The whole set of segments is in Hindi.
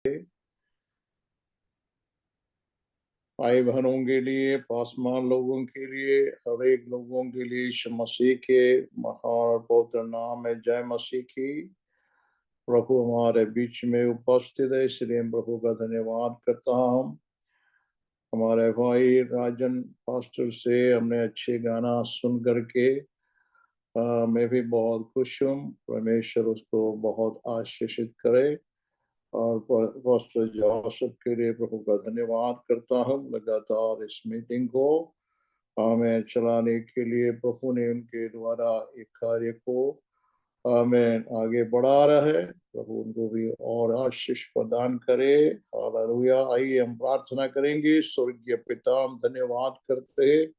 भाई बहनों के लिए, पासवान लोगों के लिए, हर एक लोगों के लिए यीशु मसीह के महान और पवित्र नाम में जय मसीह की। प्रभु हमारे बीच में उपस्थित है, इसलिए प्रभु का धन्यवाद करता हूँ। हमारे भाई राजन पास्टर से हमने अच्छे गाना सुन करके मैं भी बहुत खुश हूँ। परमेश्वर उसको बहुत आशीषित करे और पास्टर जोसेफ के लिए प्रभु का धन्यवाद करता हूँ। लगातार इस मीटिंग को हमें चलाने के लिए प्रभु ने उनके द्वारा एक कार्य को हमें आगे बढ़ा रहा है। प्रभु उनको भी और आशीष प्रदान करे। हालेलुया। आइए हम प्रार्थना करेंगे। स्वर्गीय पिता, हम धन्यवाद करते हैं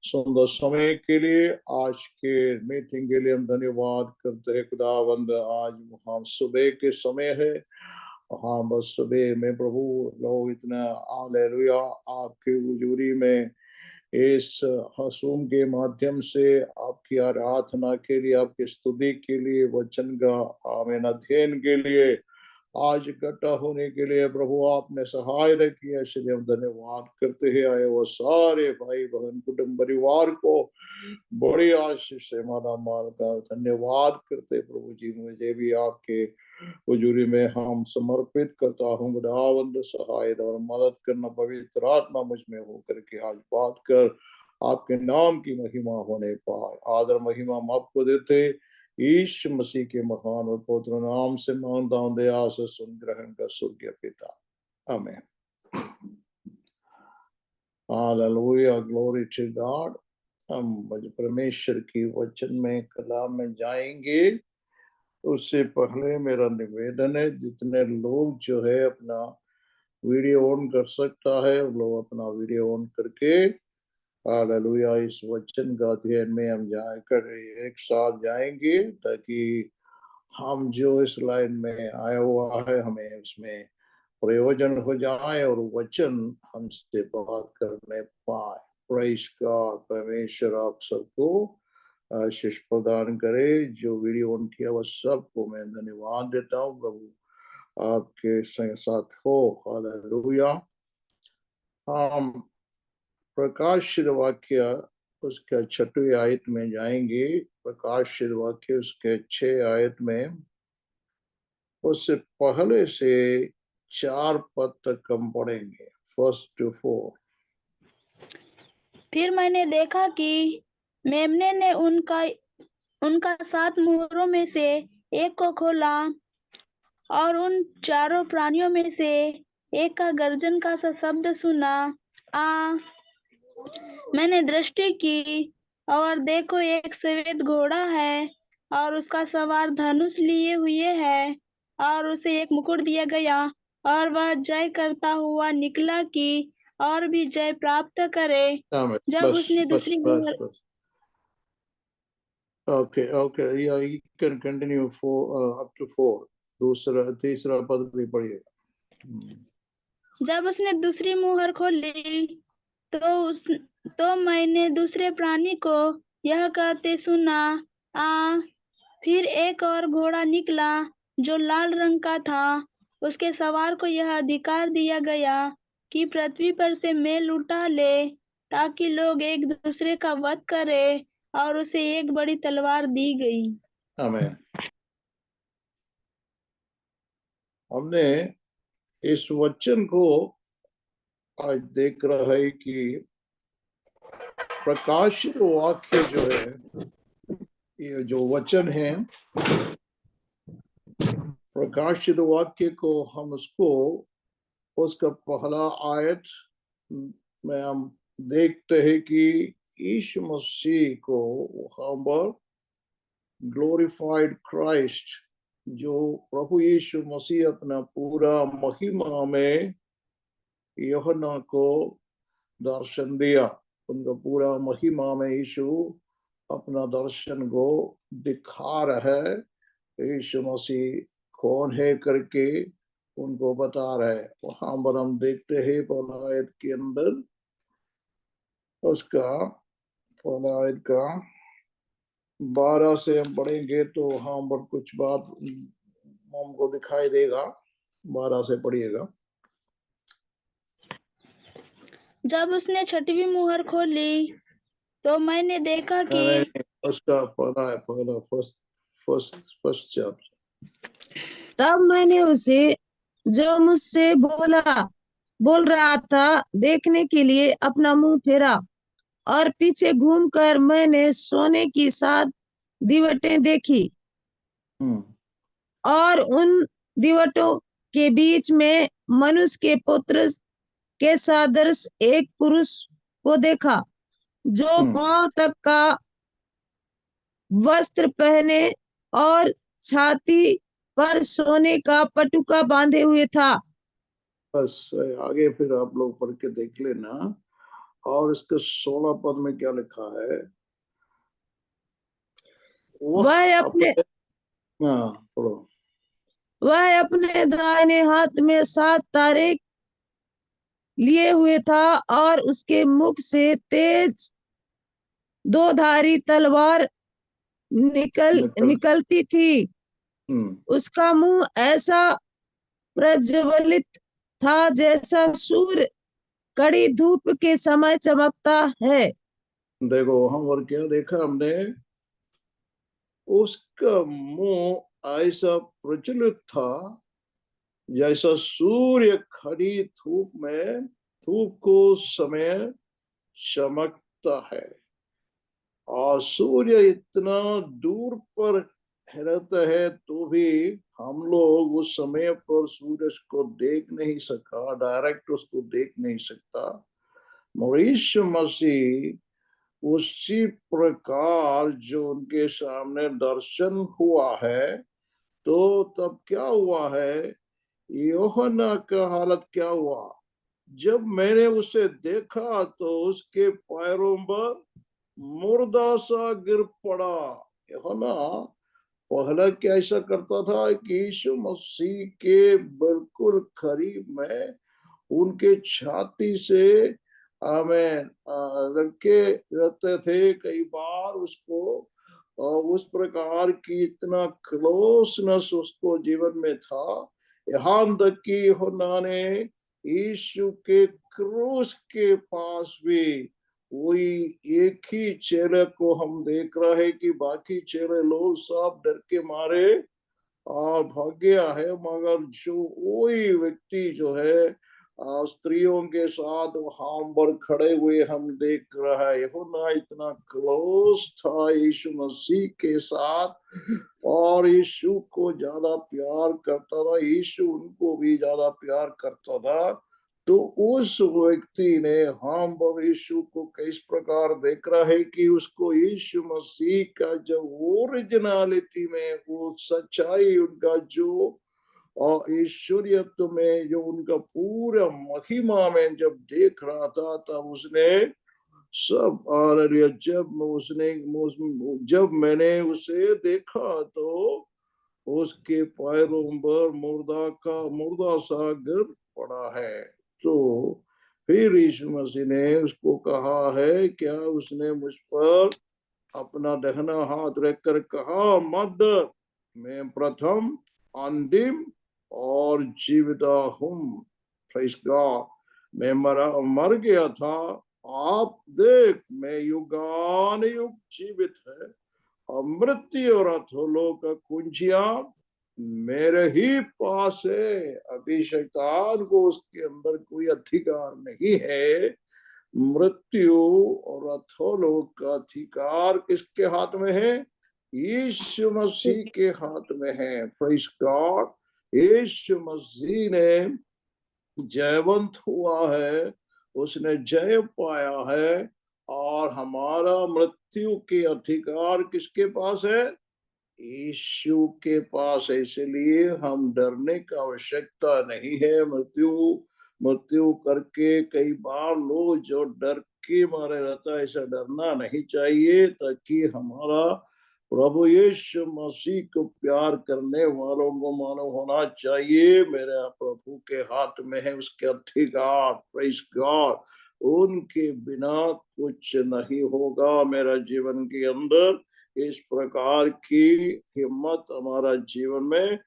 सुंदर समय के लिए, आज के मीटिंग के लिए हम धन्यवाद करते हैं खुदावंद। आज हम सुबह के समय है, हाँ बस सुबह में प्रभु लोग इतना हालेलुया आपके हुजूरी में इस हसूम के माध्यम से आपकी आराधना के लिए, आपकी स्तुति के लिए, वचन का आमीन अध्ययन के लिए आज इकट्ठा होने के लिए प्रभु आपने सहायता किया, इसलिए हम धन्यवाद करते हैं। आए वो सारे भाई बहन कुटुंब परिवार को बड़ी आशीष से माला माल का धन्यवाद करते प्रभु जी। मुझे भी आपके हुजूरी में हम समर्पित करता हूँ। खुदावंद सहायता और मदद करना, पवित्र आत्मा मुझ में हो करके आज बात कर आपके नाम की महिमा होने पाए। आदर महिमा हम आपको देते यीशु मसीह के महान और पवित्र नाम से मांगता हूं, दया से सुन ग्रहण का स्वर्गीय पिता, आमीन। Hallelujah, glory to God. हम परमेश्वर की वचन में कलाम में जाएंगे। उससे पहले मेरा निवेदन है, जितने लोग जो है अपना वीडियो ऑन कर सकता है वो लोग अपना वीडियो ऑन करके हालेलुया इस वचन का अध्ययन में हम जाकर एक साथ जाएंगे, ताकि हम जो इस लाइन में आया हुआ है हमें उसमें प्रयोजन हो जाए और वचन हमसे बात करने पाए। Praise God. परमेश्वर आप सबको आशीष प्रदान करे। जो वीडियो ऑन किया वह सबको मैं धन्यवाद देता हूँ। प्रभु आपके साथ हो। हालेलुया। हम प्रकाशित वाक्य उसके 6वीं आयत में जाएंगे। प्रकाशित वाक्य उसके 6 आयत में, उससे पहले से 4 पद तक हम पढ़ेंगे, 1 to 4। फिर मैंने देखा कि मेमने ने उनका 7 मुहरों में से एक को खोला और उन चारों प्राणियों में से एक का गर्जन का सा शब्द सुना। मैंने दृष्टि की और देखो एक श्वेत घोड़ा है और उसका सवार धनुष लिए हुए है और उसे एक मुकुट दिया गया और वह जय करता हुआ निकला कि और भी जय प्राप्त करे। जब उसने दूसरी मुहर ओके या you can continue up to 4। दूसरा तीसरा पद भी पढ़िएगा। जब उसने दूसरी मुहर खोली तो मैंने दूसरे प्राणी को यह कहते सुना, फिर एक और घोड़ा निकला जो लाल रंग का था। उसके सवार को यह अधिकार दिया गया कि पृथ्वी पर से मेल उठा ले, ताकि लोग एक दूसरे का वध करे, और उसे एक बड़ी तलवार दी गई। आमीन। हमने इस वचन को आज देख रहा है कि प्रकाशित वाक्य जो है, ये जो वचन है प्रकाशित वाक्य को हम उसका पहला आयत में हम देखते हैं कि यीशु मसीह को हम ग्लोरिफाइड क्राइस्ट, जो प्रभु यीशु मसीह अपना पूरा महिमा में यूहन्ना को दर्शन दिया। उनका पूरा महिमा में यीशु अपना दर्शन को दिखा रहा है। यीशु मसीह कौन है करके उनको बता रहे। वहां पर हम देखते हैं पहला आयत के अंदर, उसका पहला आयत का 12 से हम पढ़ेंगे तो वहां पर कुछ बात हमको दिखाई देगा। 12 से पढ़िएगा। जब उसने छठवीं मुहर खोली तो मैंने देखा कि नहीं, उसका पढ़ा है, पहला फर्स्ट चैप्टर। तब मैंने उसे जो मुझसे बोल रहा था देखने के लिए अपना मुंह फेरा, और पीछे घूमकर मैंने सोने की 7 दीवटें देखी, और उन दीवटों के बीच में मनुष्य के पुत्र के सदृश एक पुरुष को देखा, जो पांव तक का वस्त्र पहने और छाती पर सोने का पटुका बांधे हुए था। बस आगे फिर आप लोग पढ़ के देख लेना। और इसके 16 पद में क्या लिखा है? वह अपने पढ़ो। वह अपने दाहिने हाथ में 7 तारे लिए हुए था, और उसके मुख से तेज 2 धारी तलवार निकलती थी। उसका मुंह ऐसा प्रज्वलित था जैसा सूर्य कड़ी धूप के समय चमकता है। देखो हम और क्या देखा हमने? उसका मुंह ऐसा प्रज्वलित था जैसा सूर्य खड़ी धूप को समय चमकता है। और सूर्य इतना दूर पर रहता है तो भी हम लोग उस समय पर सूरज को देख नहीं सका, डायरेक्ट उसको देख नहीं सकता। मरीशु मसीह उसी प्रकार जो उनके सामने दर्शन हुआ है, तो तब क्या हुआ है? यूहन्ना का हालत क्या हुआ? जब मैंने उसे देखा तो उसके पैरों पर मुर्दा सा गिर पड़ा। यूहन्ना पहला क्या ऐसा करता था कि यीशु मसीह के बिल्कुल करीब में उनके छाती से आमेन लड़के रहते थे। कई बार उसको उस प्रकार की इतना क्लोजनेस उसको जीवन में था, यहाँ तक कि यूहन्ना ने यीशु के क्रूस के पास भी वही एक ही चेले को हम देख रहे हैं कि बाकी चेले लोग सब डर के मारे और भाग गया है, मगर जो वही व्यक्ति जो है स्त्रियों के साथ वहां पर खड़े हुए हम देख रहा है। यूहन्ना इतना क्लोज था यीशु मसीह के साथ और यीशु को ज्यादा प्यार करता था, यीशु उनको भी ज्यादा प्यार करता था। तो उस व्यक्ति ने हम पर यीशु को किस प्रकार देख रहा है कि उसको यीशु मसीह का जो ओरिजिनलिटी में वो सच्चाई उनका जो और ईश्वरीयत्व में जो उनका पूरा महिमा में जब देख रहा था तब उसने सब जब मैंने उसे देखा तो उसके पैरों पर मुर्दा सा गिर पड़ा है। तो फिर यीशु मसीह ने उसको कहा है, क्या उसने मुझ पर अपना दाहिना हाथ रखकर कहा, मत डर, मैं प्रथम अंतिम और जीविता हूँ। Praise God. मैं मर गया था, आप देख मैं युगानुयुग जीवित है, और मृत्यु और अधोलोक का कुंजियां मेरे ही पास है। अभी शैतान को उसके अंदर कोई अधिकार नहीं है। मृत्यु और अधोलोक का अधिकार किसके हाथ में है? यीशु मसीह के हाथ में है। Praise God. यीशु मसीह ने जयवंत हुआ है, उसने जय पाया है, और हमारा मृत्यु के अधिकार किसके पास है? यीशु के पास है। इसलिए हम डरने की आवश्यकता नहीं है। मृत्यु करके कई बार लोग जो डर के मारे रहता है, ऐसा डरना नहीं चाहिए, ताकि हमारा प्रभु यीशु मसीह को प्यार करने वालों को मालूम होना चाहिए मेरे प्रभु के हाथ में है उसके अधिकार। Praise God. उनके बिना कुछ नहीं होगा मेरा जीवन के अंदर। इस प्रकार की हिम्मत हमारा जीवन में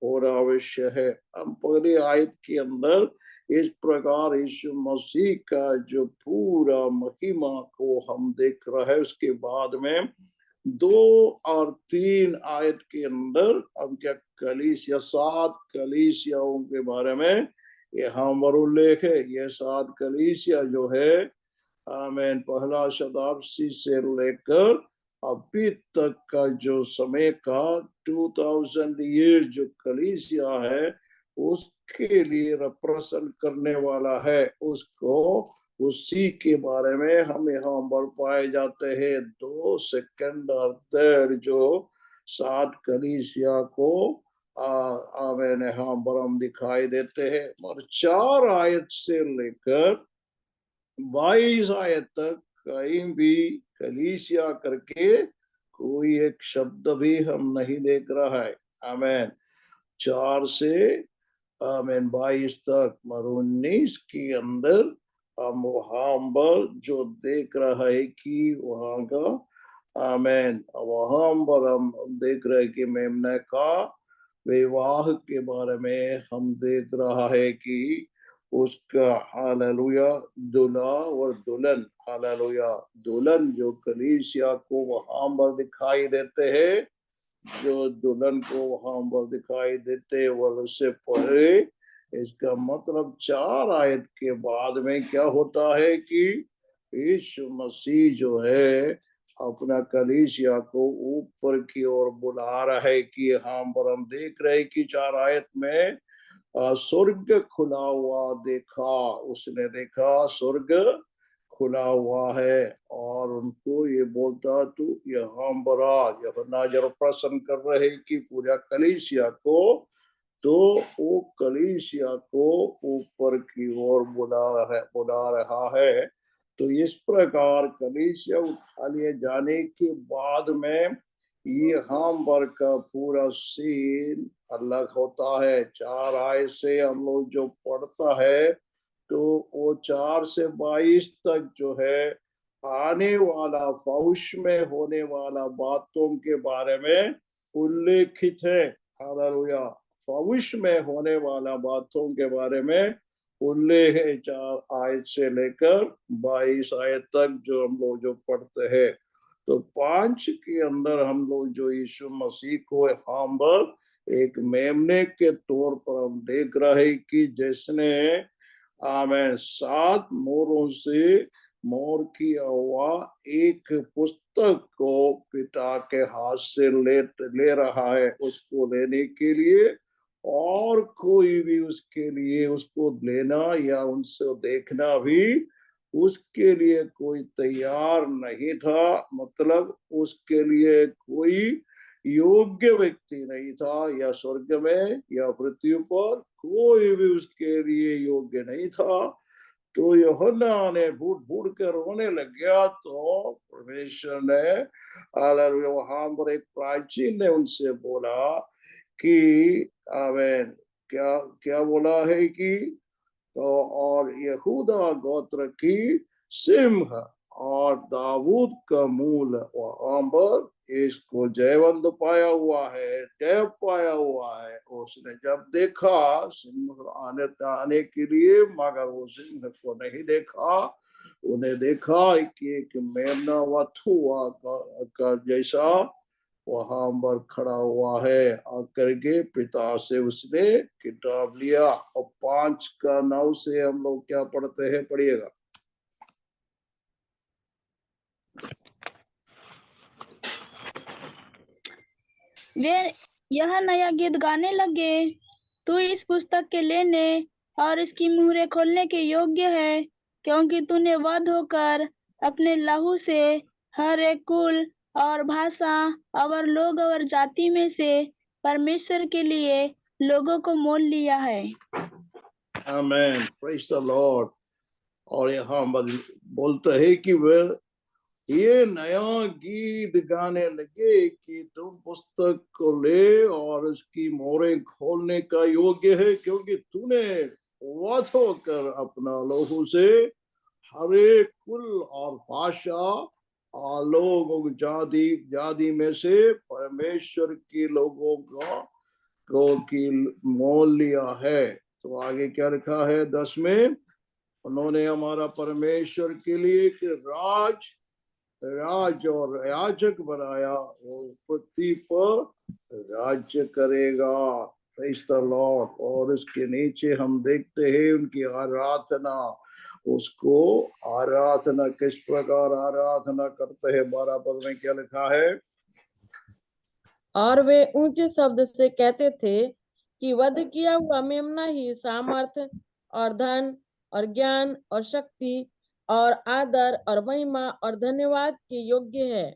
होना आवश्यक है। हम पहली आयत के अंदर इस प्रकार यीशु मसीह का जो पूरा महिमा को हम देख रहे हैं। उसके बाद में 2 और 3 आयत के अंदर हम क्या कलीसिया 7 कलीसियाओं के बारे में यहाँ पर उल्लेख है। ये 7 कलीसिया जो है आमीन पहला शताब्दी से लेकर अभी तक का जो समय का 2000 ईयर जो कलीसिया है उसके लिए रिप्रेजेंट करने वाला है। उसको उसी के बारे में हम यहाँ पर पाए जाते हैं। 2 सेकंड और 3 जो 7 कलीसिया को आमीन यहाँ पर हम दिखाई देते हैं। और 4 आयत से लेकर 22 आयत तक कहीं भी कलीसिया करके कोई एक शब्द भी हम नहीं देख रहा है। आमीन 4 से आमीन 22 तक। और 19 के अंदर हम वहां पर जो देख रहा है कि वहां का आमीन वहां पर हम देख रहे हैं कि मेमने का विवाह के बारे में हम देख रहा है कि उसका हालेलुया दूल्हा और दुल्हन हालेलुया दुल्हन जो कलीसिया को वहां पर दिखाई देते हैं जो दुल्हन को वहां पर दिखाई देते और उससे पहले इसका मतलब 4 आयत के बाद में क्या होता है कि यीशु मसीह जो है अपना कलीसिया को ऊपर की ओर बुला रहा है कि यहाँ पर हम देख रहे हैं कि 4 आयत में स्वर्ग खुला हुआ देखा। उसने देखा स्वर्ग खुला हुआ है और उनको ये बोलता तू यहाँ पर आ। यूहन्ना जब प्रश्न कर रहे कि पूरा कलीसिया को तो वो कलीसिया को ऊपर की ओर बुला रहा है। तो इस प्रकार कलीसिया उठा लिए जाने के बाद में यहाँ पर का पूरा सीन अलग होता है। 4 आयत से हम लोग जो पढ़ता है तो वो 4 से 22 तक जो है आने वाला भविष्य में होने वाला बातों के बारे में उल्लेखित है। हालेलुया भविष्य में होने वाला बातों के बारे में उल्लेख है 4 आयत से लेकर 22 आयत तक जो हम लोग जो पढ़ते हैं। तो 5 के अंदर हम लोग जो यीशु मसीह को हम एक मेमने के तौर पर हम देख रहे कि जिसने आमीन 7 मोरों से मोर किया हुआ एक पुस्तक को पिता के हाथ से ले रहा है। उसको लेने के लिए और कोई भी उसके लिए उसको लेना या उनसे देखना भी उसके लिए कोई तैयार नहीं था। मतलब उसके लिए कोई योग्य व्यक्ति नहीं था या स्वर्ग में या पृथ्वी पर कोई भी उसके लिए योग्य नहीं था। तो यूहन्ना ने फूट फूट कर रोने लग गया। तो परमेश्वर ने वहां पर एक प्राचीन ने उनसे बोला कि आमीन क्या क्या बोला है कि तो और यहूदा गोत्र की सिंह और दाऊद का मूल वहां पर इसको जयवंत पाया हुआ है जय पाया हुआ है। उसने जब देखा सिंह आने के लिए मगर वो सिंह को नहीं देखा। उन्हें देखा कि एक मेमना वथुआ का जैसा वहां पर खड़ा हुआ है। आकर के पिता से उसने किताब लिया। और 5 का 9 से हम लोग क्या पढ़ते हैं पढ़िएगा। वे यह नया गीत गाने लगे, तू इस पुस्तक के लेने और इसकी मुहरें खोलने के योग्य है, क्योंकि तूने वध होकर अपने लहू से हर एक कुल और भाषा और लोग और जाति में से परमेश्वर के लिए लोगों को मोल लिया है। आमीन प्रेज द लॉर्ड। और यहाँ बोलते हैं कि वह ये नया गीत गाने लगे कि तुम पुस्तक को ले और उसकी मोहरें खोलने का योग्य है, क्योंकि तूने वध होकर अपना लहू से हर एक कुल और भाषा और लोग जाति में से परमेश्वर के लोगों को की मोल लिया है। तो आगे क्या लिखा है 10 में, उन्होंने हमारा परमेश्वर के लिए एक राज और याजक बनाया, वो पृथ्वी पर राज्य करेगा। Praise the Lord. और इसके नीचे हम देखते हैं उनकी आराधना, उसको आराधना किस प्रकार आराधना करते हैं। 12 पद में क्या लिखा है, और वे ऊंचे शब्द से कहते थे कि वध किया हुआ मेमना ही सामर्थ और धन और ज्ञान और शक्ति और आदर और महिमा और धन्यवाद के योग्य है।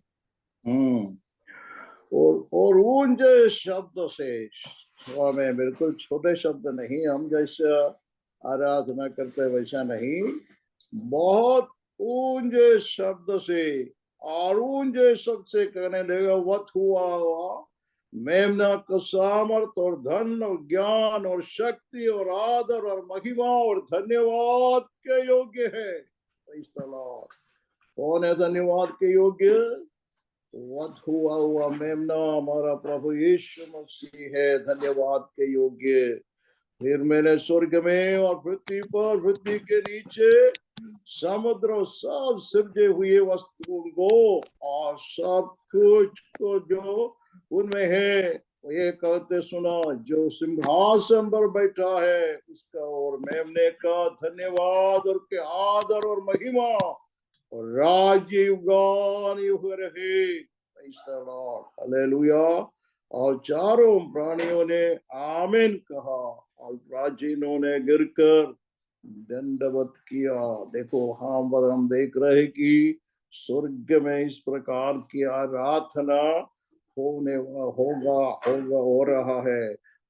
और ऊंचे शब्द से, हमें बिल्कुल छोटे शब्द नहीं, हम जैसा आराधना करते वैसा नहीं, बहुत ऊंचे शब्द से और ऊंचे शब्द से कहने लगा, वध हुआ मेमना का सामर्थ और धन और ज्ञान और शक्ति और आदर और महिमा और धन्यवाद के योग्य है। कौन है धन्यवाद के योग्य? वध हुआ मेमना हमारा प्रभु यीशु मसीह है, धन्यवाद के योग्य। फिर मैंने स्वर्ग में और पृथ्वी पर, पृथ्वी के नीचे, समुद्र और सब सृजे हुए वस्तुओं को और सब कुछ को जो उनमें है, ये कहते सुना, जो सिंहासन पर बैठा है उसका और मेमने का धन्यवाद और के आदर और महिमा और राज्य युगान युग रहे। हालेलुया। और चारों प्राणियों ने आमीन कहा और प्राचीनों ने गिरकर दंडवत किया। देखो हम देख रहे कि स्वर्ग में इस प्रकार की आराधना हो रहा है,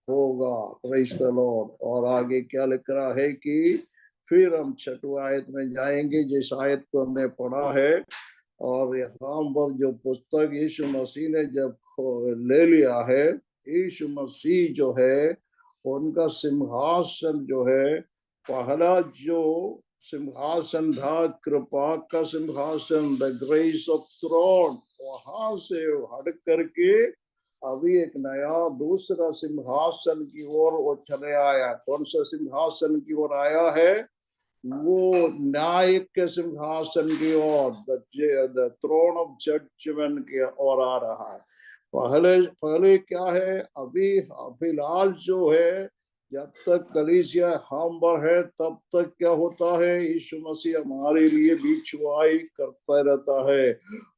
होगा। Praise the Lord. और आगे क्या लिख रहा है कि फिर हम 6वीं आयत में जाएंगे, जिस आयत को हमने पढ़ा है। और यहाँ पर जो पुस्तक यीशु मसीह ने जब ले लिया है, यीशु मसीह जो है उनका सिंहासन जो है, पहला जो सिंहासन था कृपा का सिंहासन, द ग्रेस ऑफ थ्रोन, वहां से हट करके अभी एक नया दूसरा सिंहासन की ओर वो चले आया। कौन सा सिंहासन की ओर आया है? वो न्यायिक के सिंहासन की ओर, द थ्रोन ऑफ जजमेंट की ओर आ रहा है। पहले क्या है, अभी फिलहाल जो है, जब तक कलीसिया हम पर है तब तक क्या होता है, यीशु मसीह हमारे लिए बीचवाई करता रहता है।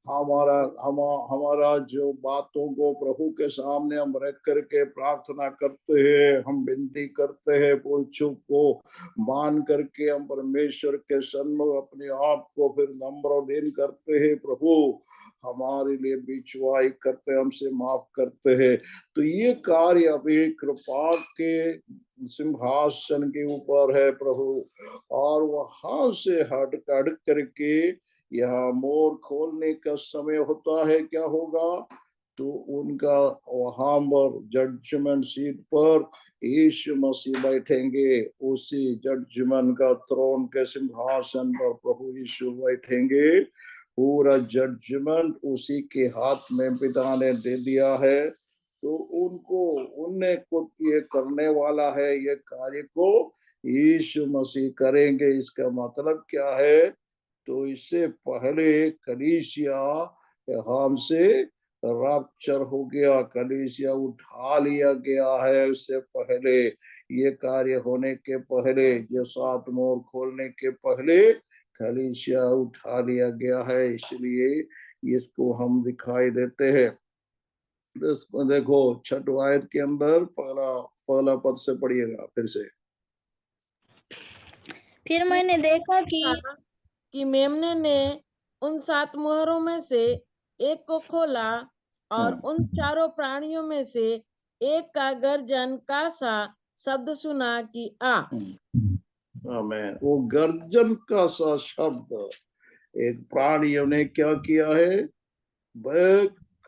हमारा जो बातों को प्रभु के सामने हम रख करके प्रार्थना करते हैं, हम विनती करते हैं, भूल चूक को मान करके हम परमेश्वर के सन्मुख अपने आप को फिर नम्र दिन करते हैं, प्रभु हमारे लिए बीचवाई करते, हमसे माफ करते हैं। तो ये कार्य अभी कृपा के सिंहासन के ऊपर है प्रभु, और वहां से हट करके यहाँ मोर खोलने का समय होता है। क्या होगा? तो उनका वहां पर जजमेंट सीट पर यीशु मसीह बैठेंगे, उसी जजमेंट का थ्रोन के सिंहासन पर प्रभु यीशु बैठेंगे। पूरा जजमेंट उसी के हाथ में पिता ने दे दिया है, तो उनने खुद ये करने वाला है, ये कार्य को यीशु मसीह करेंगे। इसका मतलब क्या है? तो इससे पहले कलीसिया हमसे रैप्चर हो गया, कलीसिया उठा लिया गया है। उससे पहले ये कार्य होने के पहले, ये 7 मोहर खोलने के पहले कलीसिया उठा लिया गया है, इसलिए इसको हम दिखाई देते हैं। देखो 6वीं आयत के अंदर पहला पद से पढ़िएगा फिर से। फिर मैंने देखा कि मेमने ने उन 7 मोहरों में से एक को खोला और उन चारों प्राणियों में से एक का गर्जन का सा शब्द सुना कि आ। आमीन। वो गर्जन का सा शब्द, एक प्राणियों ने क्या किया है?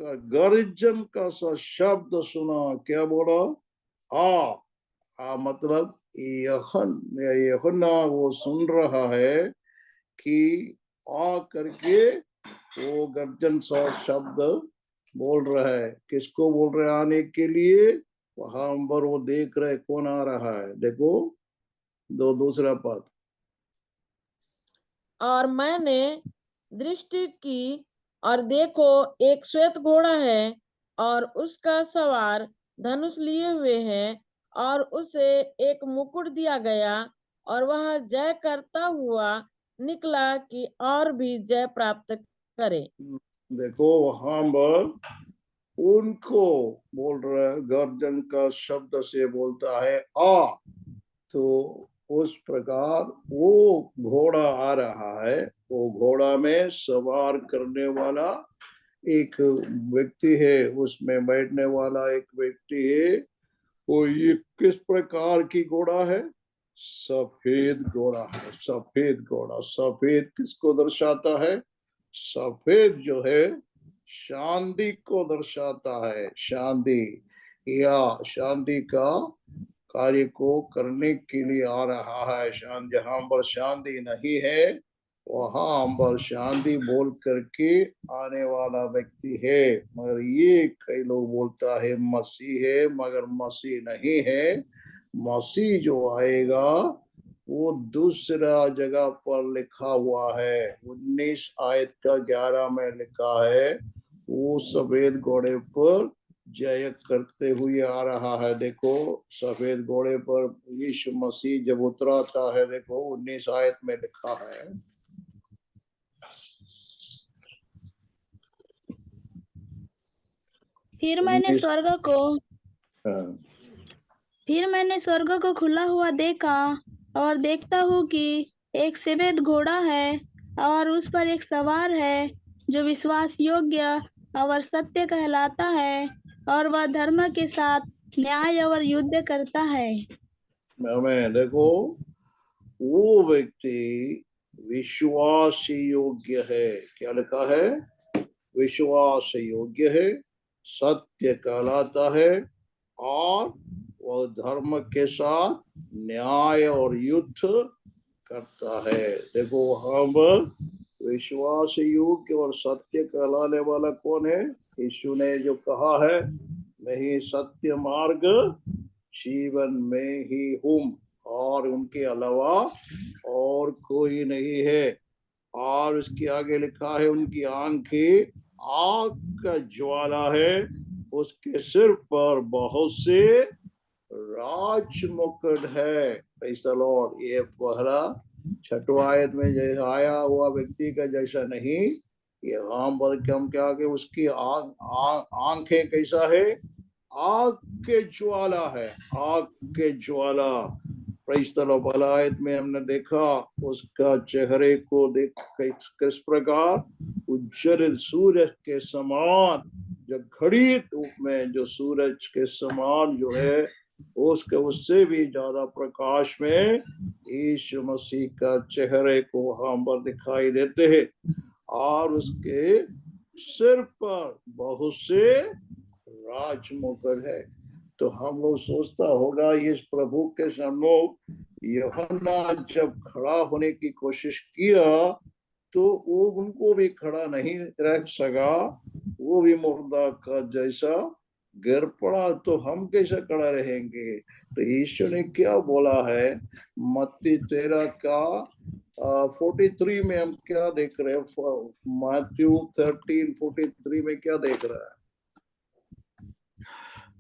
का गर्जन का सा शब्द सुना। क्या बोला? आ मतलब यूहन्ना वो सुन रहा है कि आ करके वो गर्जन सा शब्द बोल रहा है। किसको बोल रहे? आने के लिए वहां पर वो देख रहे कौन आ रहा है, देखो दूसरा पद। और मैंने दृष्टि की और देखो एक श्वेत घोड़ा है और उसका सवार धनुष लिए हुए है और उसे एक मुकुट दिया गया और वह जय करता हुआ निकला कि और भी जय प्राप्त करे। देखो वहां पर उनको बोल रहा है, गर्जन का शब्द से बोलता है आ, तो उस प्रकार वो घोड़ा आ रहा है, वो घोड़ा में सवार करने वाला एक व्यक्ति है, उसमें बैठने वाला एक व्यक्ति है। वो ये किस प्रकार की घोड़ा है? सफेद घोड़ा है, सफेद घोड़ा। सफेद किसको दर्शाता है? सफेद जो है शांति को दर्शाता है, शांति या शांति का कार्य को करने के लिए आ रहा है। शांति, जहां पर शांति नहीं है वहां पर शांति बोल करके आने वाला व्यक्ति है। मगर ये कई लोग बोलता है मसीह है, मगर मसीह नहीं है। मसीह जो आएगा वो दूसरा जगह पर लिखा हुआ है, 19 आयत का 11 में लिखा है, वो सफेद घोड़े पर जय करते हुए आ रहा है। देखो सफेद घोड़े पर यीशु मसीह जब उतराता है, देखो 19 आयत में लिखा है। फिर मैंने स्वर्ग को खुला हुआ देखा और देखता हूँ कि एक सफेद घोड़ा है और उस पर एक सवार है जो विश्वास योग्य और सत्य कहलाता है और वह धर्म के साथ न्याय और युद्ध करता है। मैं देखो वो व्यक्ति विश्वास योग्य है। क्या लिखा है? विश्वास योग्य है, सत्य कहलाता है और वह धर्म के साथ न्याय और युद्ध करता है। देखो वहां पर विश्वास योग्य और सत्य कहलाने वाला कौन है? यीशु ने जो कहा है, मैं ही सत्य मार्ग जीवन में ही हूँ और उनके अलावा और कोई नहीं है। और उसके आगे लिखा है, उनकी आंखें आग का ज्वाला है, उसके सिर पर बहुत से राज मुकुट है। Praise the Lord. ये पहला छठवां आयत में जैसा आया हुआ व्यक्ति का जैसा नहीं, ये वहां पर कम क्या कि उसकी आंखें कैसा है? आग के ज्वाला है, आग के ज्वाला। Praise the Lord. पहला आयत में हमने देखा उसका चेहरे को देख किस प्रकार उज्जवल सूरज के समान, जो घड़ी धूप में जो सूरज के समान जो है, उसके उससे भी ज्यादा प्रकाश में यीशु मसीह का चेहरे को वहां पर दिखाई देते हैं। और उसके सिर पर बहुत से राज मुकुट है। तो हम लोग सोचता होगा इस प्रभु के सामने यूहन्ना जब खड़ा होने की कोशिश किया तो वो उनको भी खड़ा नहीं रख सका, वो भी मुर्दा का जैसा गिर पड़ा, तो हम कैसे खड़ा रहेंगे? तो यीशु ने क्या बोला है? मत्ती 13 का 43 में हम क्या देख रहे हैं? मैथ्यू 13:43 में क्या देख रहा है?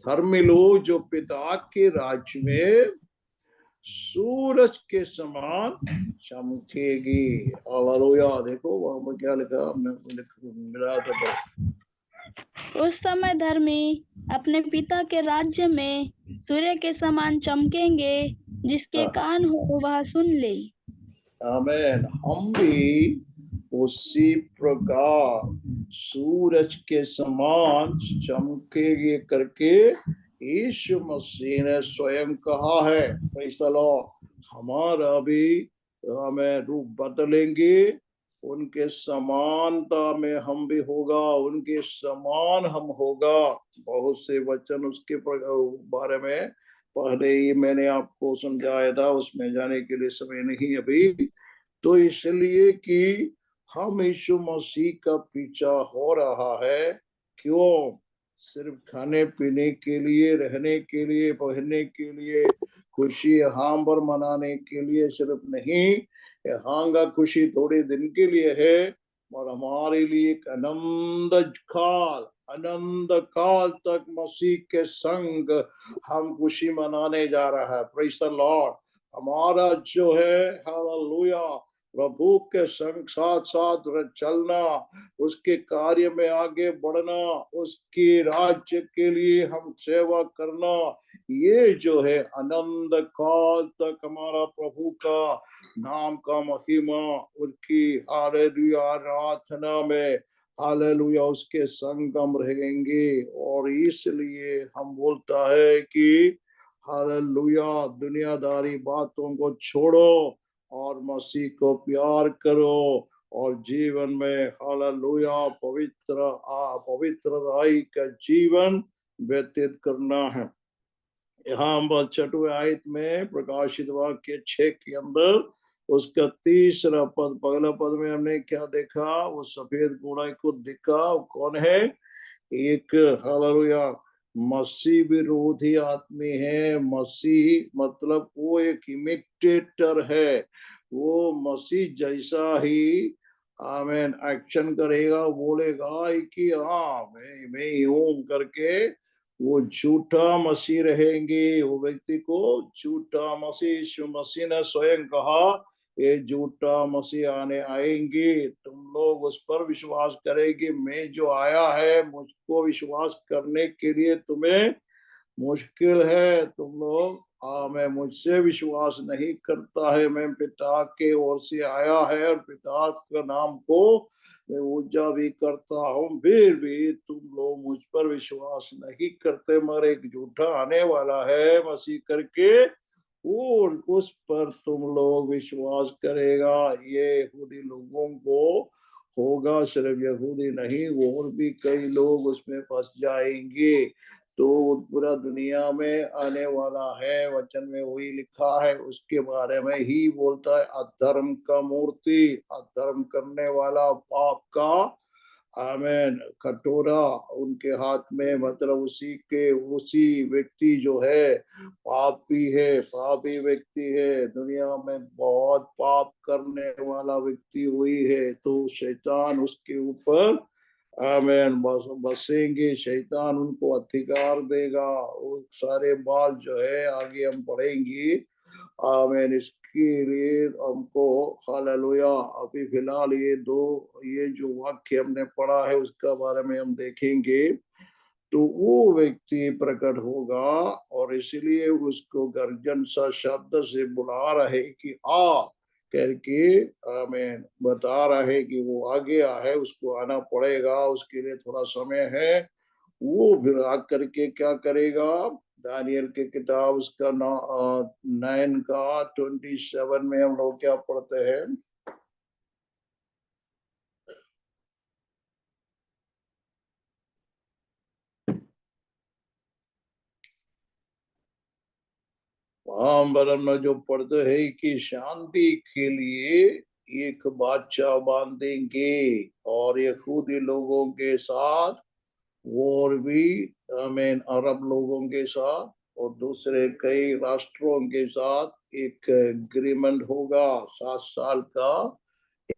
धर्मी लोग जो पिता के राज्य में सूरज के समान चमकेगी। हालेलुया। देखो वहां पर क्या लिखा, हमने मिला था। उस समय धर्मी अपने पिता के राज्य में सूर्य के समान चमकेंगे, जिसके कान हो वह सुन ले। आमीन। हम भी उसी प्रकार सूरज के समान चमकेंगे करके यीशु मसीह ने स्वयं कहा है। Praise the Lord. हमारा भी हमें रूप बदलेंगे, उनके समानता में हम भी होगा, उनके समान हम होगा। बहुत से वचन उसके बारे में पहले ही मैंने आपको समझाया था, उसमें जाने के लिए समय नहीं अभी। तो इसलिए कि हम यीशु मसीह का पीछा हो रहा है। क्यों? सिर्फ खाने पीने के लिए, रहने के लिए, पहनने के लिए, खुशी यहाँ पर मनाने के लिए सिर्फ नहीं, यहाँ का खुशी थोड़े दिन के लिए है, और हमारे लिए एक आनंद काल तक मसीह के संग हम खुशी मनाने जा रहा है। Praise the Lord. हमारा जो है हालेलुया प्रभु के संग साथ साथ चलना, उसके कार्य में आगे बढ़ना, उसके राज्य के लिए हम सेवा करना, ये जो है अनंत काल तक हमारा प्रभु का नाम का महिमा, उनकी हालेलुया आराधना में हालेलुया उसके संग हम रहेंगे। और इसलिए हम बोलता है कि हालेलुया दुनियादारी बातों को छोड़ो और मसीह को प्यार करो और जीवन में हालेलुया पवित्रताई का जीवन व्यतीत करना है। यहाँ हम 6वें आयत में प्रकाशित वाक्य 6 के अंदर उसका 3रा पद, पहला पद में हमने क्या देखा? वो सफेद घोड़ा को दिखा। कौन है? एक हालेलुया मसीह विरोधी आदमी है। मसीह मतलब वो एक इमिटेटर है, वो मसीह जैसा ही आमेन एक्शन करेगा, बोलेगा कि हाँ मैं ही हूँ करके, वो झूठा मसीह रहेंगे। वो व्यक्ति को झूठा मसीह, यीशु मसीह ने स्वयं कहा ये झूठा मसीह आएंगे, तुम लोग उस पर विश्वास करेंगे। मैं जो आया है मुझको विश्वास करने के लिए तुम्हें मुश्किल है। तुम लोग मैं मुझसे विश्वास नहीं करता है। मैं पिता के ओर से आया है और पिता का नाम को मैं ऊंचा भी करता हूँ, फिर भी तुम लोग मुझ पर विश्वास नहीं करते। मगर एक झूठा आने वाला है मसीह करके, और उस पर तुम लोग विश्वास करेगा। ये यहूदी लोगों को होगा, सिर्फ यहूदी नहीं, और भी कई लोग उसमें फंस जाएंगे। तो पूरा दुनिया में आने वाला है, वचन में वही लिखा है, उसके बारे में ही बोलता है। अधर्म का मूर्ति, अधर्म करने वाला, पाप का आमेन कटोरा उनके हाथ में, मतलब उसी व्यक्ति जो है पापी है, पापी व्यक्ति है, दुनिया में बहुत पाप करने वाला व्यक्ति हुई है। तो शैतान उसके ऊपर आमेन बसेंगे, शैतान उनको अधिकार देगा। वो सारे बात जो है आगे हम पढ़ेंगे। आमेन। इसके लिए हमको हालेलुया अभी फिलहाल ये जो वाक्य हमने पढ़ा है उसका बारे में हम देखेंगे। तो वो व्यक्ति प्रकट होगा और इसलिए उसको गर्जन सा शब्द से बुला रहे कि आ करके आमीन बता रहे कि वो आ गया है, उसको आना पड़ेगा, उसके लिए थोड़ा समय है। वो फिर आ करके क्या करेगा? दानियल के किताब उसका 9 का 27 में हम लोग क्या पढ़ते हैं? में जो पढ़ते हैं कि शांति के लिए एक बादशाह बांधेंगे और यहूदी लोगों के साथ और भी आमीन अरब लोगों के साथ और दूसरे कई राष्ट्रों के साथ एक एग्रीमेंट होगा। 7 साल का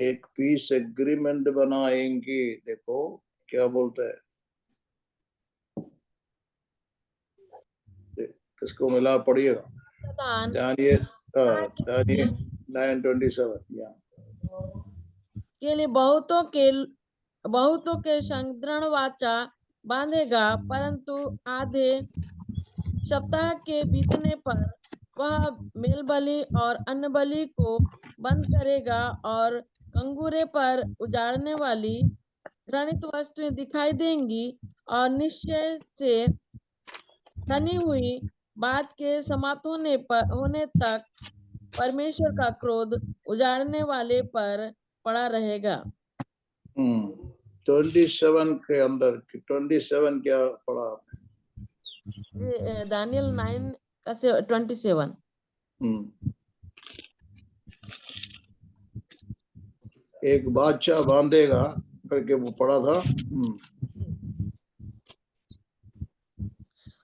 एक पीस एग्रीमेंट बनाएंगे। देखो क्या बोलते हैं, किसको मिला पढ़िएगा। दानियल 9:27 के लिए बहुतों के संग दृढ़ वाचा बांधेगा, परंतु आधे सप्ताह के बीतने पर वह मेल बलि और अन्न बलि को बंद करेगा और कंगूरे पर उजाड़ने वाली घृणित वस्तुएं दिखाई देंगी और निश्चय से धनी हुई बात के समाप्त होने तक परमेश्वर का क्रोध उजाड़ने वाले पर पड़ा रहेगा। 27 के अंदर 27 क्या पढ़ा आपने? दानियल 9 का 27 एक बादशाह बांधेगा करके वो पढ़ा था।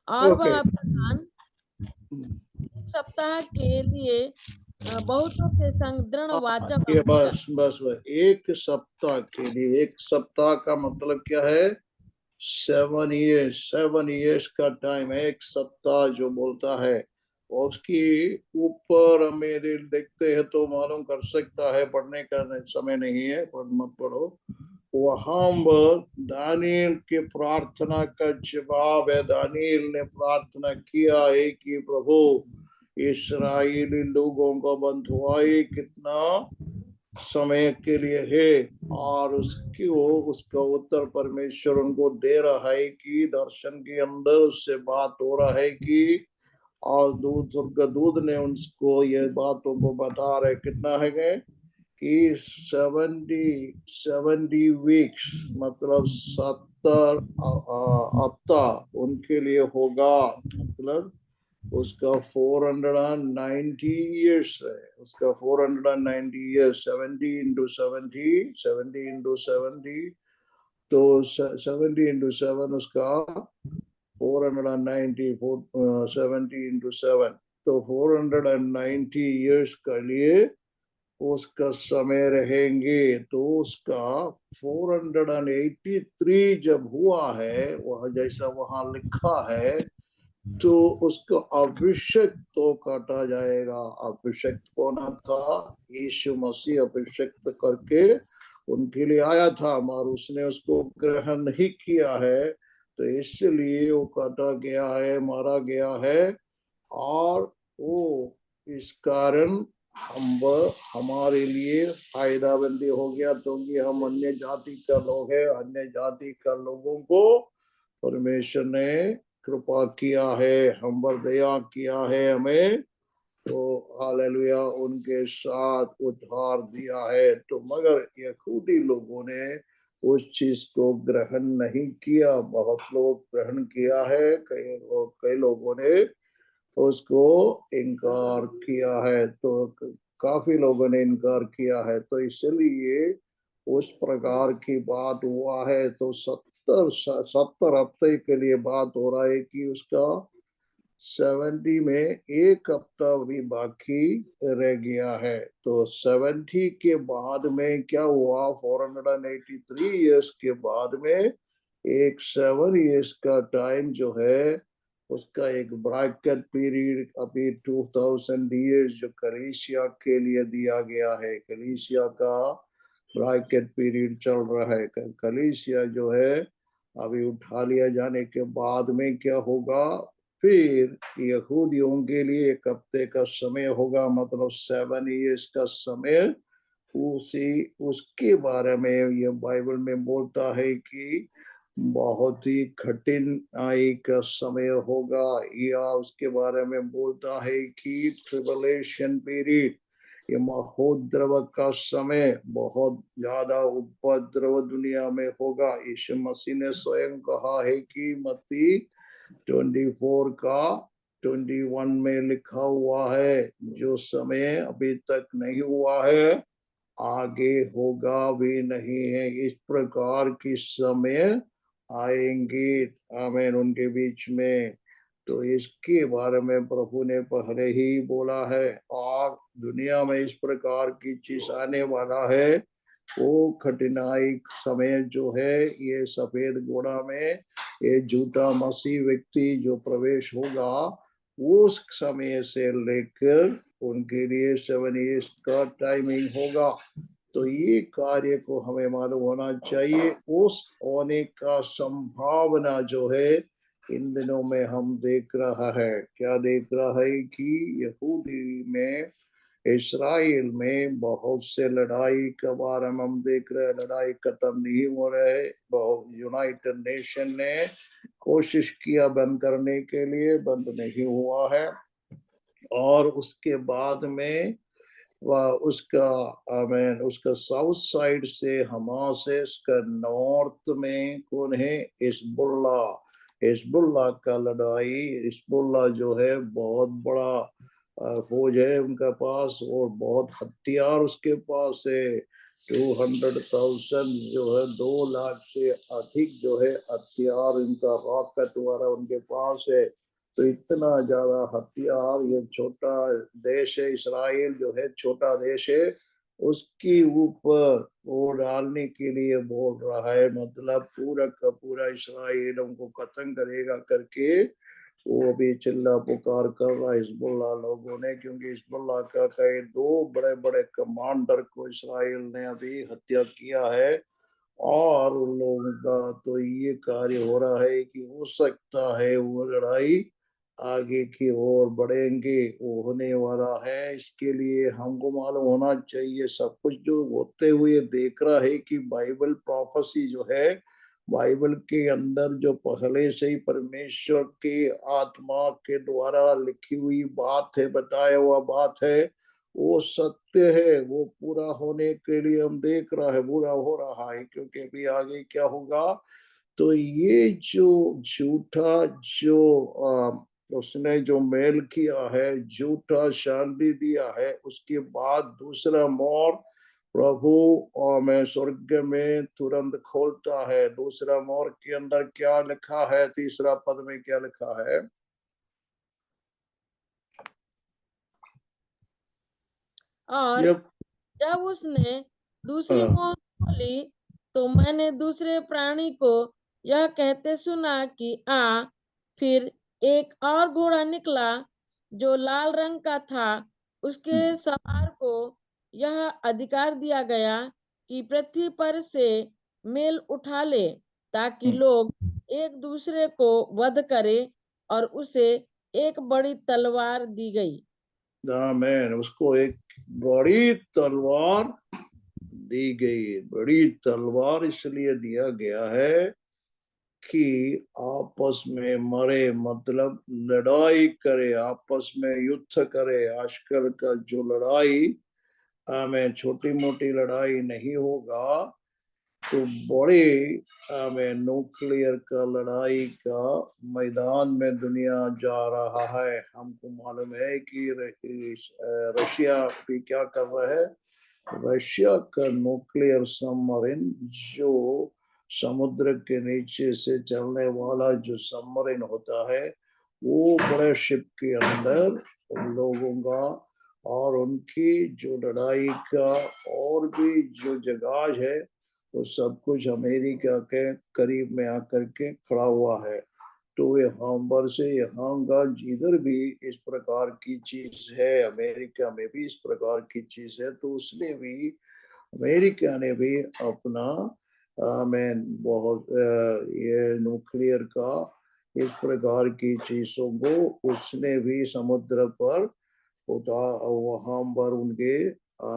और Okay. वह प्रधान एक सप्ताह के लिए बहुतों के संग दृढ़ वाचा ये बांधेगा। बस एक सप्ताह के लिए, एक सप्ताह का मतलब क्या है? 7 years का टाइम है। एक सप्ताह जो बोलता है, और उसकी ऊपर मेरे देखते हैं तो मालूम कर सकता है, पढ़ने का समय नहीं है, मत पढ़ो। वहां दानियल की प्रार्थना का जवाब है। दानियल ने प्रार्थना किया है कि प्रभु इस्राएली लोगों का बंधुआई कितना समय के लिए है, और उसका उत्तर परमेश्वर उनको दे रहा है कि दर्शन के अंदर उससे बात हो रहा है कि, और दूध ने उनको ये बातों को बता रहे कितना है कि 70 वीक्स मतलब 70 हफ्ता उनके लिए होगा। मतलब उसका 490 ईयर्स है, उसका 490 ईयर्स। 70 into 70 तो 70 into 7 उसका 490 70 into 7 तो 490 ईयर्स के लिए उसका समय रहेंगे। तो उसका 483 जब हुआ है, वह जैसा वहां लिखा है, तो उसको अभिषेक तो काटा जाएगा। अभिषेक कौन था? यीशु मसीह अभिषेक करके उनके लिए आया था, मगर उसने उसको ग्रहण नहीं किया है, तो इसलिए वो काटा गया है, मारा गया है। और वो इस कारण हमारे लिए फायदाबंदी हो गया, क्योंकि हम अन्य जाति का लोग हैं। अन्य जाति का लोगों को परमेश्वर ने कृपा किया है, हम पर दया किया है हमें, तो हालेलुया, उनके साथ उद्धार दिया है। तो मगर यहूदी लोगों ने उस चीज को ग्रहण नहीं किया। बहुत लोग ग्रहण किया है, कई लोगों ने उसको इनकार किया है, तो काफी लोगों ने इनकार किया है। तो इसलिए उस प्रकार की बात हुआ है। तो 70 हफ्ते के लिए बात हो रहा है कि उसका 70 में एक हफ्ता भी बाकी रह गया है। तो 70 के बाद में क्या हुआ? 483 ईयर्स के बाद में एक 7 ईयर्स का टाइम जो है, उसका एक ब्रैकेट पीरियड अभी 2000 ईयर्स जो कलीसिया के लिए दिया गया है। कलीसिया का ब्रैकेट पीरियड चल रहा है। कलीसिया जो है अभी उठा लिया जाने के बाद में क्या होगा? फिर यहूदियों के लिए एक हफ्ते का समय होगा, मतलब 7 ईयर्स का समय। उसके बारे में ये बाइबल में बोलता है कि बहुत ही कठिनाई का समय होगा, या उसके बारे में बोलता है कि ट्रिबुलेशन पीरियड, ये महोद्रव का समय, बहुत ज्यादा उपद्रव दुनिया में होगा। यीशु मसीह ने स्वयं कहा है कि मत्ती 24 का 21 में लिखा हुआ है, जो समय अभी तक नहीं हुआ है, आगे होगा भी नहीं है। इस प्रकार की समय आएंगे, आमीन, उनके बीच में। तो इसके बारे में प्रभु ने पहले ही बोला है। और दुनिया में इस प्रकार की चीज आने वाला है। वो कठिनाई समय जो है, ये सफेद घोड़ा में ये झूठा मसीह व्यक्ति जो प्रवेश होगा, उस समय से लेकर उनके लिए 7 ईयर्स का टाइमिंग होगा। तो ये कार्य को हमें मालूम होना चाहिए। उस होने का संभावना जो है इन दिनों में हम देख रहा है। क्या देख रहा है कि यहूदी में, इस्राइल में बहुत से लड़ाई के बारे में हम देख रहे हैं। लड़ाई खत्म नहीं हो रहे। बहुत यूनाइटेड नेशन ने कोशिश किया बंद करने के लिए, बंद नहीं हुआ है। और उसके बाद में वह उसका उसका साउथ साइड से हमास है, इसका नॉर्थ में कौन है? हिजबुल्ला। हिजबुल्ला का लड़ाई, हिजबुल्ला जो है बहुत बड़ा फौज है उनका पास, और बहुत हथियार उसके पास है। 200,000 जो है 2 लाख से अधिक जो है हथियार इनका रॉकेट द्वारा उनके पास है। तो इतना ज्यादा हथियार, ये छोटा देश है इस्राइल जो है, छोटा देश है, उसके ऊपर वो डालने के लिए बोल रहा है। मतलब पूरा का पूरा इस्राइल उनको खत्म करेगा करके वो भी चिल्ला पुकार कर रहा है हिजबुल्लाह लोगों ने, क्योंकि हिजबुल्लाह का कई 2 बड़े बड़े कमांडर को इस्राइल ने अभी हत्या किया है। और उन लोगों का तो ये कार्य हो रहा है कि हो सकता है वो लड़ाई आगे की ओर बढ़ेंगे, वो होने वाला है। इसके लिए हमको मालूम होना चाहिए, सब कुछ जो होते हुए देख रहा है कि बाइबल प्रोफेसी जो है, बाइबल के अंदर जो पहले से ही परमेश्वर के आत्मा के द्वारा लिखी हुई बात है, बताया हुआ बात है, वो सत्य है, वो पूरा होने के लिए हम देख रहा है, पूरा हो रहा है। क्योंकि अभी आगे क्या होगा, तो ये जो झूठा जो उसने जो मेल किया है, झूठा शांति दिया है, उसके बाद दूसरा मोर प्रभु और मैं स्वर्ग में तुरंत खोलता है। दूसरा मोर के अंदर क्या लिखा है, तीसरा पद में क्या लिखा है? और जब उसने दूसरी मोहर खोली तो मैंने दूसरे प्राणी को यह कहते सुना कि आ। फिर एक और घोड़ा निकला जो लाल रंग का था। उसके सवार को यह अधिकार दिया गया कि पृथ्वी पर से मेल उठा ले, ताकि लोग एक दूसरे को वध करे, और उसे एक बड़ी तलवार दी गई। आमीन। उसको एक बड़ी तलवार दी गई। बड़ी तलवार इसलिए दिया गया है कि आपस में मरे, मतलब लड़ाई करे, आपस में युद्ध करे। आजकल का जो लड़ाई में छोटी मोटी लड़ाई नहीं होगा, तो बड़े में न्यूक्लियर का लड़ाई का मैदान में दुनिया जा रहा है। हमको मालूम है कि रशिया भी क्या कर रहा है। रशिया का न्यूक्लियर सबमरीन, जो समुद्र के नीचे से चलने वाला जो सबमरीन होता है, वो बड़े शिप के अंदर उन लोगों का और उनकी जो लड़ाई का और भी जो जहाज है, तो सब कुछ अमेरिका के करीब में आकर के खड़ा हुआ है। तो यहाँ पर से यहाँ का जिधर भी इस प्रकार की चीज है, अमेरिका में भी इस प्रकार की चीज है, तो उसने भी, अमेरिका ने भी अपना मैं बहुत ये न्यूक्लियर का इस प्रकार की चीजों को उसने भी समुद्र पर होता, वहां पर उनके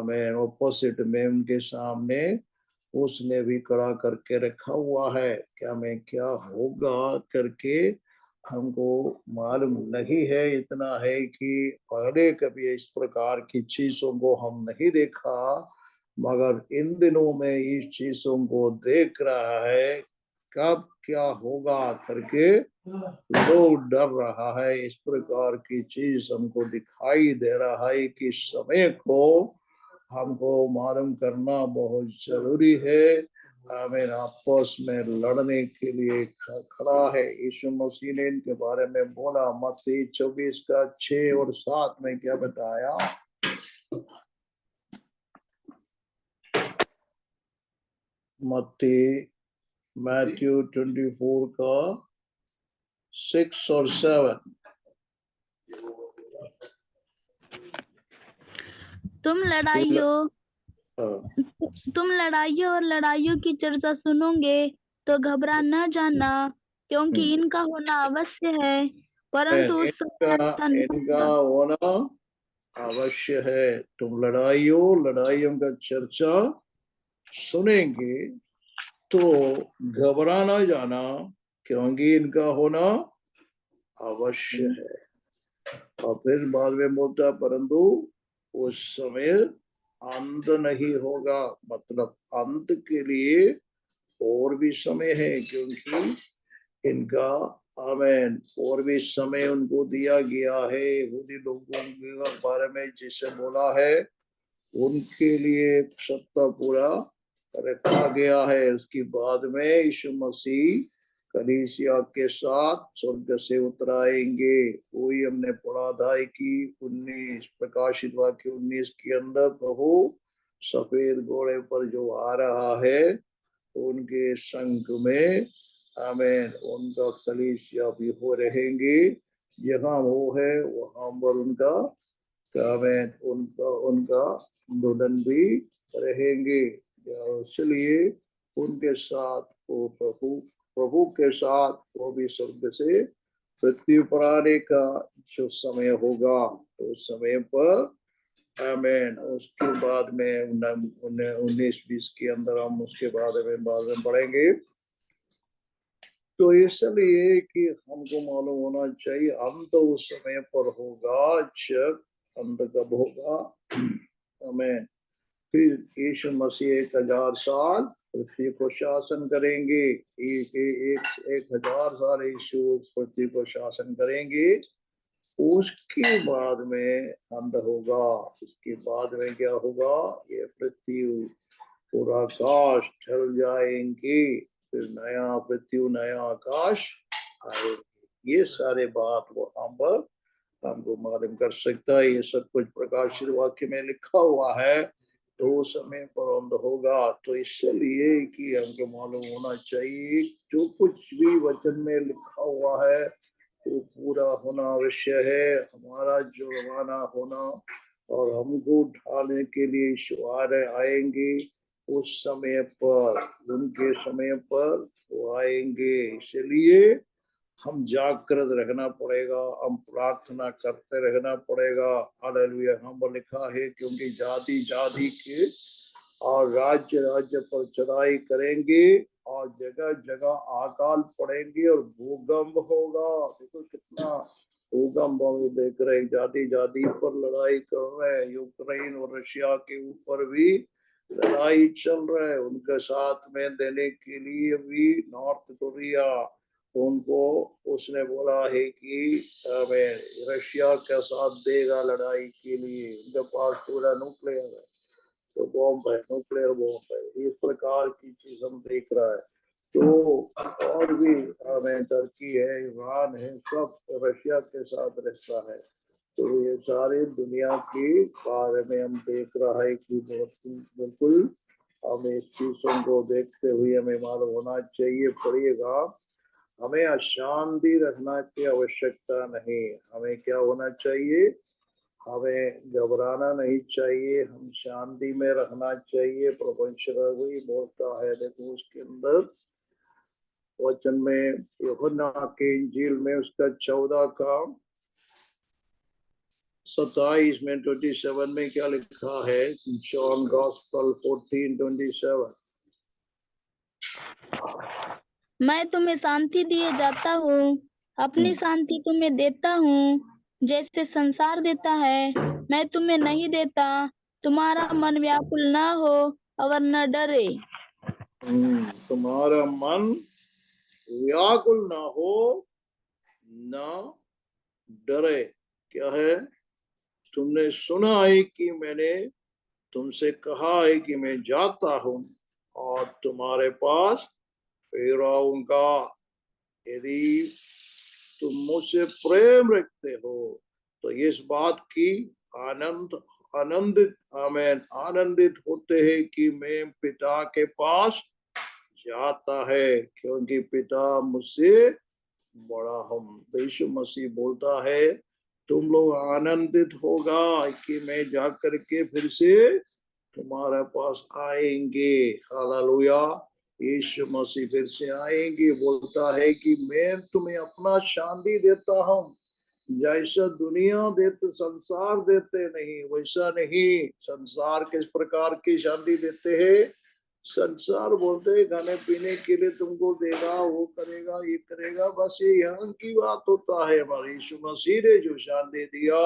मैं ऑपोजिट में उनके सामने उसने भी खड़ा करके रखा हुआ है। क्या मैं क्या होगा करके हमको मालूम नहीं है। इतना है कि पहले कभी इस प्रकार की चीजों को हम नहीं देखा, मगर इन दिनों में इस चीजों को देख रहा है। कब क्या होगा करके लोग डर रहा है। इस प्रकार की चीज हमको दिखाई दे रहा है कि समय को हमको मालूम करना बहुत जरूरी है। हमें आपस में लड़ने के लिए खड़ा है। यीशु मसीह ने इनके बारे में बोला, मत्ती 24 का 6 और 7 में क्या बताया? मत्ती मैथ्यू 24 का 6 और 7। तुम लड़ाइयों और लड़ाइयों की चर्चा सुनोगे तो घबरा न जाना, क्योंकि इनका होना अवश्य है, परंतु उस समय ऐसा नहीं इनका होगा। होना अवश्य है। तुम लड़ाइयों का चर्चा सुनेंगे तो घबरा ना जाना, क्योंकि इनका होना अवश्य है। और फिर बाद में बोलता, परंतु उस समय अंत नहीं होगा। मतलब अंत के लिए और भी समय है, क्योंकि इनका आमेन और भी समय उनको दिया गया है। यहूदी लोगों के बारे में जिसे बोला है उनके लिए सत्ता पूरा रखा गया है। उसके बाद में यीशु मसीह कलीसिया के साथ स्वर्ग से उतराएंगे। वही हमने पढ़ा था कि 19 प्रकाशित वाक्य 19 के अंदर प्रभु सफेद घोड़े पर जो आ रहा है उनके संग में आमीन उनका कलीसिया भी हो रहेंगे। जहाँ वो है वहां पर उनका आमीन उनका उनका दुल्हन भी रहेंगे। इसलिए उनके साथ वो प्रभु के साथ वो भी स्वर्ग से पृथ्वी पर आने का जो समय होगा उस समय पर आमीन उसके बाद में 19-20 के अंदर हम उसके बाद में पढ़ेंगे। तो इसलिए कि हमको मालूम होना चाहिए अंत उस समय पर होगा जब अंत कब होगा हमें फिर यीशु मसीह 1000 साल पृथ्वी को शासन करेंगे। एक 1000 साल यीशु पृथ्वी को शासन करेंगे। उसके बाद में अंत होगा। उसके बाद में क्या होगा? ये पृथ्वी पूरा आकाश ढल जाएंगे। फिर नया पृथ्वी नया आकाश आएगी। ये सारे बात वहां पर हमको मालूम कर सकता है। ये सब कुछ प्रकाशित वाक्य में लिखा हुआ है। तो उस समय पर अंत होगा। तो इसलिए कि हमको मालूम होना चाहिए जो कुछ भी वचन में लिखा हुआ है वो पूरा होना अवश्य है। हमारा जुर्माना होना और हमको ढालने के लिए ईश्वर आएंगे। उस समय पर उनके समय पर वो आएंगे। इसलिए हम जागृत रहना पड़ेगा। हम प्रार्थना करते रहना पड़ेगा। हालेलुया। हम लिखा है क्योंकि जाति जाति के और राज्य राज्य पर चढ़ाई करेंगे और जगह जगह अकाल पड़ेंगे और भूकंप होगा। देखो कितना भूकंप हम देख रहे हैं। जाति जाति पर लड़ाई कर रहे हैं। यूक्रेन और रशिया के ऊपर भी लड़ाई चल रहा है। उनके साथ में देने के लिए भी नॉर्थ कोरिया उनको उसने बोला है कि हमें रशिया का साथ देगा लड़ाई के लिए। उनके पास पूरा न्यूक्लियर है तो बॉम्ब है न्यूक्लियर बॉम्ब है। इस प्रकार की चीज हम देख रहा है। तो और भी हमें टर्की है ईरान है सब रशिया के साथ रहता है। तो ये सारे दुनिया के बारे में हम देख रहा है कि बिल्कुल हमें इस चीजों को देखते हुए हमें मालूम होना चाहिए। पढ़िएगा हमें अशांति रखना की आवश्यकता नहीं। हमें क्या होना चाहिए? हमें घबराना नहीं चाहिए। हम शांति में रहना चाहिए। परमेश्वर वही बोलता है। देखो उसके अंदर वचन में यूहन्ना के इंजील में उसका 14 का 27 में 27 में क्या लिखा है? जॉन गॉस्पेल 14:27 मैं तुम्हें शांति दिए जाता हूँ, अपनी शांति तुम्हें देता हूँ। जैसे संसार देता है मैं तुम्हें नहीं देता। तुम्हारा मन व्याकुल न हो और न डरे। तुम्हारा मन व्याकुल ना हो न डरे। क्या है? तुमने सुना है कि मैंने तुमसे कहा है कि मैं जाता हूं और तुम्हारे पास फिर आऊंगा। यदि तुम मुझसे प्रेम रखते हो तो इस बात की आनंदित होते हैं कि मैं पिता के पास जाता है क्योंकि पिता मुझसे बड़ा हम। यीशु मसीह बोलता है तुम लोग आनंदित होगा कि मैं जा करके फिर से तुम्हारे पास आएंगे। हालेलुया। यीशु मसीह फिर से आएंगे। बोलता है कि मैं तुम्हें अपना शांति देता हूँ। जैसा दुनिया देते संसार देते नहीं वैसा नहीं। संसार किस प्रकार की शांति देते हैं? संसार बोलते हैं खाने पीने के लिए तुमको देगा वो करेगा ये करेगा। बस ये यहाँ की बात होता है। हमारे यीशु मसीह ने जो शांति दिया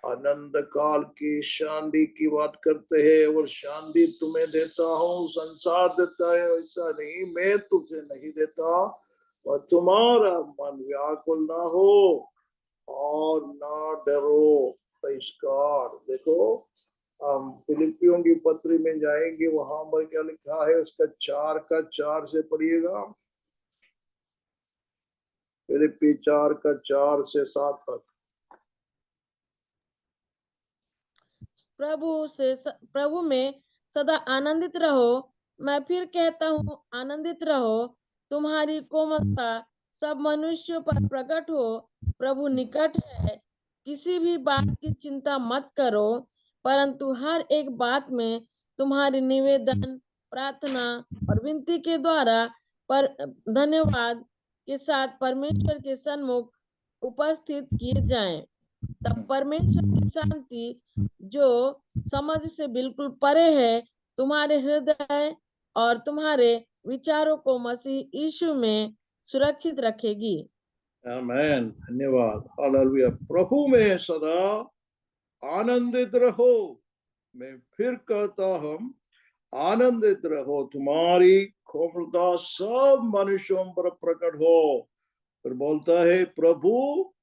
आनंद काल की शांति की बात करते हैं। और शांति तुम्हें देता हूँ संसार देता है वैसा नहीं। मैं तुझे नहीं देता और तुम्हारा मन व्याकुल ना हो और ना डरो। देखो हम फिलिपियों की पत्री में जाएंगे, वहां पर क्या लिखा है उसका 4 का 4 से पढ़िएगा। फिलिपी 4 का 4 से 7 तक। प्रभु में सदा आनंदित रहो। मैं फिर कहता हूँ, आनंदित रहो। तुम्हारी कोमलता सब मनुष्यों पर प्रकट हो। प्रभु निकट है। किसी भी बात की चिंता मत करो, परंतु हर एक बात में तुम्हारी निवेदन, प्रार्थना और विनती के द्वारा पर धन्यवाद के साथ परमेश्वर के सन्मुख उपस्थित किए जाएं। तब परमेश्वर की शांति, जो समझ से बिल्कुल परे है, तुम्हारे हृदय और तुम्हारे विचारों को मसीह यीशु में सुरक्षित रखेगी। आमेन, धन्यवाद, हालेलुया। प्रभु में सदा आनंदित रहो। मैं फिर कहता हूं, आनंदित रहो। तुम्हारी कोमलता सब मनुष्यों पर प्रकट हो। फिर बोलता है प्रभु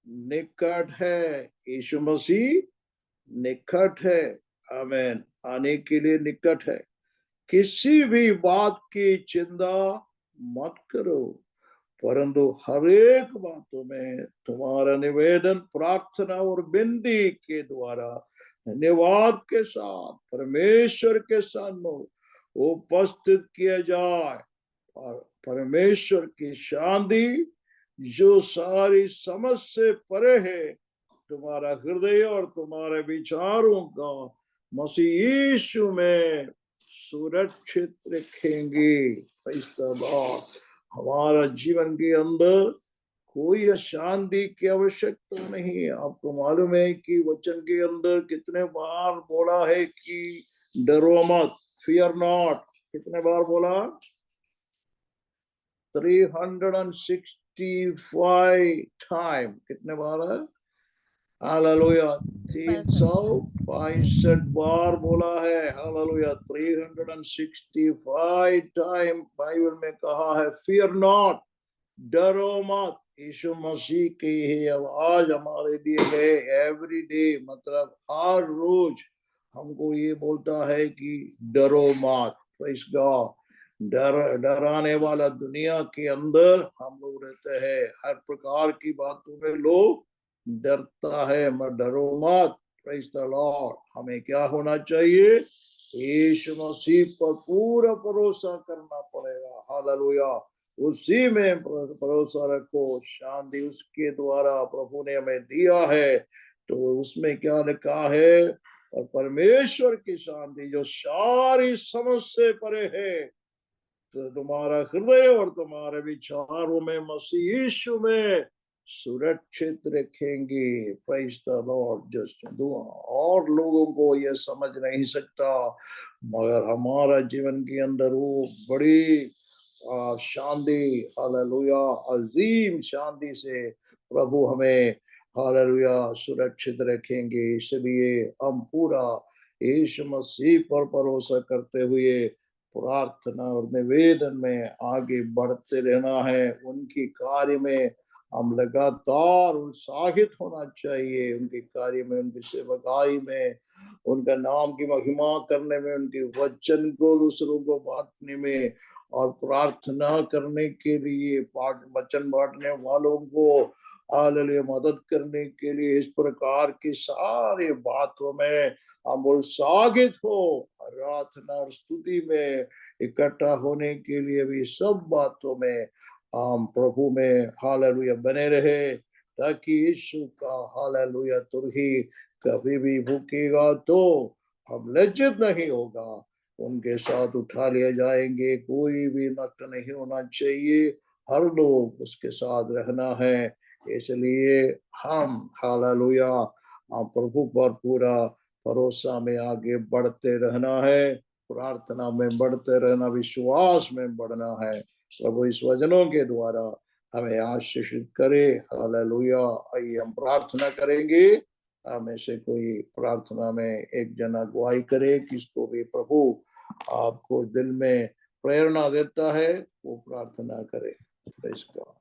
निकट है, यीशु मसीह निकट है। आमेन, आने के लिए निकट है। किसी भी बात की चिंता मत करो, परंतु हर एक बातों में तुम्हारा निवेदन, प्रार्थना और विनती के द्वारा धन्यवाद के साथ परमेश्वर के सामने उपस्थित किया जाए। और परमेश्वर की शांति, जो सारी समझ से परे है, तुम्हारा हृदय और तुम्हारे विचारों का मसीह यीशु में सुरक्षित रखेंगे। हमारा जीवन के अंदर कोई अशांति की आवश्यकता नहीं है। आपको मालूम है कि वचन के अंदर कितने बार बोला है कि डरो मत, फियर नॉट। कितने बार बोला? 365 टाइम। कितने बार है? हालेलुया, 365 बार बोला है। हालेलुया, 365 टाइम बाइबल में कहा है फियर नॉट, डरो मत। यीशु मसीह की ही आवाज हमारे लिए है एवरी डे, मतलब हर रोज हमको ये बोलता है कि डरो मत। Praise God. डराने वाला दुनिया के अंदर हम लोग रहते हैं। हर प्रकार की बातों में लोग डरता है, मत डरो मत। Praise the Lord. हमें क्या होना चाहिए? यीशु मसीह पर पूरा भरोसा करना पड़ेगा। हालेलुया, उसी में भरोसा रखो। शांति उसके द्वारा प्रभु ने हमें दिया है। तो उसमें क्या लिखा है? और परमेश्वर की शांति जो सारी समझ से परे है, तो तुम्हारा हृदय और तुम्हारे विचारों में मसीह यीशु में सुरक्षित रखेंगे। Praise the Lord. जस्ट और लोगों को यह समझ नहीं सकता, मगर हमारा जीवन के अंदर वो बड़ी शांति, हालेलुया, अजीम शांति से प्रभु हमें हालेलुया सुरक्षित रखेंगे। इसलिए हम पूरा यीशु मसीह पर भरोसा करते हुए प्रार्थना और निवेदन में आगे बढ़ते रहना है। उनकी कार्य में हम लगातार उत्साहित होना चाहिए। उनके कार्य में, उनकी सेवकाई में, उनका नाम की महिमा करने में, उनके वचन को दूसरों को बांटने में और प्रार्थना करने के लिए, वचन बांटने वालों को हालेलुया मदद करने के लिए, इस प्रकार की सारी बातों में हम उत्साहित हो। प्रार्थना और स्तुति में इकट्ठा होने के लिए भी सब बातों में हम प्रभु में हालेलुया बने रहे, ताकि यीशु का हालेलुया तुरही कभी भी भूखेगा तो हम लज्जित नहीं होगा। उनके साथ उठा लिया जाएंगे। कोई भी नष्ट नहीं होना चाहिए, हर लोग उसके साथ रहना है। इसलिए हम हालेलुया प्रभु पर पूरा भरोसा में आगे बढ़ते रहना है, प्रार्थना में बढ़ते रहना, विश्वास में बढ़ना है। प्रभु इस वचनों के द्वारा हमें आशीषित करे। हालेलुया। आइए हम प्रार्थना करेंगे। हमें से कोई प्रार्थना में एक जना अगुवाई करे, किसको भी प्रभु आपको दिल में प्रेरणा देता है वो प्रार्थना करे। Praise God.